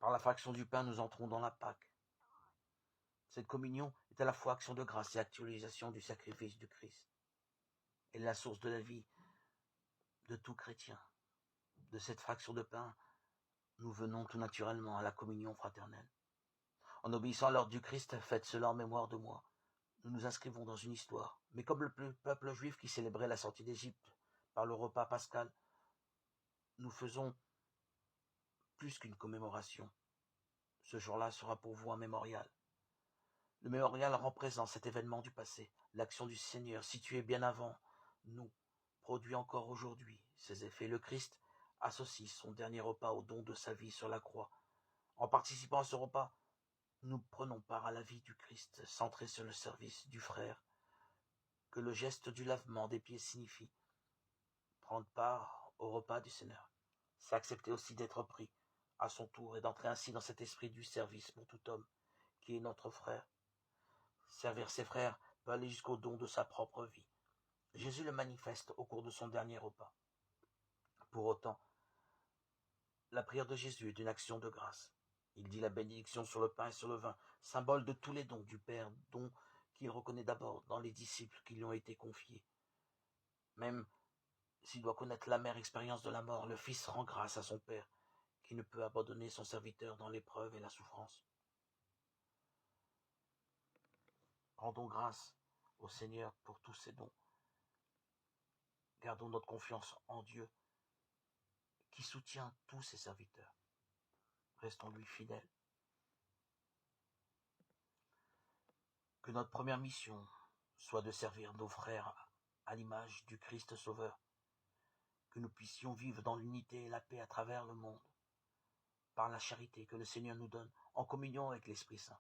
Par la fraction du pain, nous entrons dans la Pâque. Cette communion est à la fois action de grâce et actualisation du sacrifice du Christ. Elle est la source de la vie de tout chrétien. De cette fraction de pain, nous venons tout naturellement à la communion fraternelle. En obéissant à l'ordre du Christ, faites cela en mémoire de moi. Nous nous inscrivons dans une histoire. Mais comme le peuple juif qui célébrait la sortie d'Égypte par le repas pascal, nous faisons plus qu'une commémoration. Ce jour-là sera pour vous un mémorial. Le mémorial rend présent cet événement du passé, l'action du Seigneur située bien avant nous, produit encore aujourd'hui ses effets. Le Christ associe son dernier repas au don de sa vie sur la croix. En participant à ce repas, nous prenons part à la vie du Christ, centré sur le service du frère, que le geste du lavement des pieds signifie. Prendre part au repas du Seigneur, c'est accepter aussi d'être pris à son tour et d'entrer ainsi dans cet esprit du service pour tout homme, qui est notre frère. Servir ses frères peut aller jusqu'au don de sa propre vie. Jésus le manifeste au cours de son dernier repas. Pour autant, la prière de Jésus est une action de grâce. Il dit la bénédiction sur le pain et sur le vin, symbole de tous les dons du Père, dons qu'il reconnaît d'abord dans les disciples qui lui ont été confiés. Même s'il doit connaître l'amère expérience de la mort, le Fils rend grâce à son Père, qui ne peut abandonner son serviteur dans l'épreuve et la souffrance. Rendons grâce au Seigneur pour tous ses dons. Gardons notre confiance en Dieu, qui soutient tous ses serviteurs. Restons-lui fidèles. Que notre première mission soit de servir nos frères à l'image du Christ Sauveur. Que nous puissions vivre dans l'unité et la paix à travers le monde, par la charité que le Seigneur nous donne, en communion avec l'Esprit Saint.